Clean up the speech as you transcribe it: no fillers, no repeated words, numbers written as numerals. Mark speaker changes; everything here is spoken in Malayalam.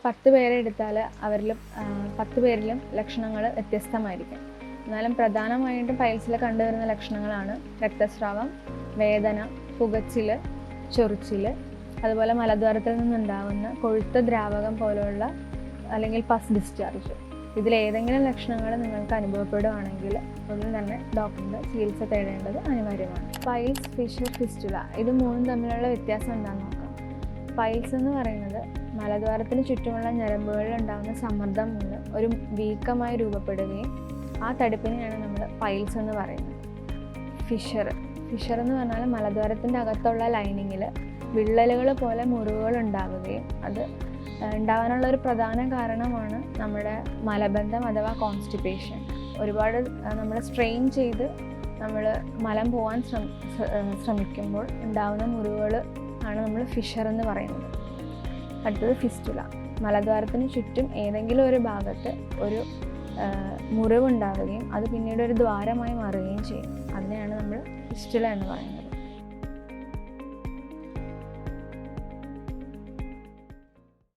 Speaker 1: 10 പേരെ എടുത്താൽ അവരിൽ 10 പേരിലും ലക്ഷണങ്ങൾ വ്യത്യസ്തമായിരിക്കും. എന്നാലും പ്രധാനമായിട്ടും പൈൽസിൽ കണ്ടുവരുന്ന ലക്ഷണങ്ങളാണ് രക്തസ്രാവം, വേദന, പുകച്ചിൽ, ചൊറിച്ചിൽ, അതുപോലെ മലദ്വാരത്തിൽ നിന്നുണ്ടാകുന്ന കൊഴുത്ത ദ്രാവകം പോലുള്ള അല്ലെങ്കിൽ പസ് ഡിസ്ചാർജ്. ഇതിലേതെങ്കിലും ലക്ഷണങ്ങൾ നിങ്ങൾക്ക് അനുഭവപ്പെടുകയാണെങ്കിൽ ഉടൻ തന്നെ ഡോക്ടറിൻ്റെ ചികിത്സ തേടേണ്ടത് അനിവാര്യമാണ്. പൈൽസ്, ഫിഷർ, ഫിസ്റ്റുല ഇത് മൂന്നും തമ്മിലുള്ള വ്യത്യാസം എന്താണെന്ന് നോക്കാം. പൈൽസ് എന്ന് പറയുന്നത് മലദ്വാരത്തിന് ചുറ്റുമുള്ള ഞരമ്പുകളിൽ ഉണ്ടാകുന്ന സമ്മർദ്ദം മൂലം ഒരു വീക്കമായി രൂപപ്പെടുകയും ആ തടിപ്പിനെയാണ് നമ്മൾ പൈൽസ് എന്ന് പറയുന്നത്. ഫിഷർ എന്ന് പറഞ്ഞാൽ മലദ്വാരത്തിൻ്റെ അകത്തുള്ള ലൈനിങ്ങിൽ വിള്ളലുകൾ പോലെ മുറിവുകൾ ഉണ്ടാവുകയും അത് ഉണ്ടാകാനുള്ള ഒരു പ്രധാന കാരണമാണ് നമ്മുടെ മലബന്ധം അഥവാ കോൺസ്റ്റിപ്പേഷൻ. ഒരുപാട് നമ്മൾ സ്ട്രെയിൻ ചെയ്ത് നമ്മൾ മലം പോകാൻ ശ്രമിക്കുമ്പോൾ ഉണ്ടാകുന്ന മുറിവുകൾ ആണ് നമ്മൾ ഫിഷർ എന്ന് പറയുന്നത്. അടുത്തത് ഫിസ്റ്റുല. മലദ്വാരത്തിന് ചുറ്റും ഏതെങ്കിലും ഒരു ഭാഗത്ത് ഒരു മുറിവുണ്ടാവുകയും അത് പിന്നീട് ഒരു ദ്വാരമായി മാറുകയും ചെയ്യും. അതിനെയാണ് നമ്മൾ ഫിസ്റ്റുല എന്ന് പറയുന്നത്.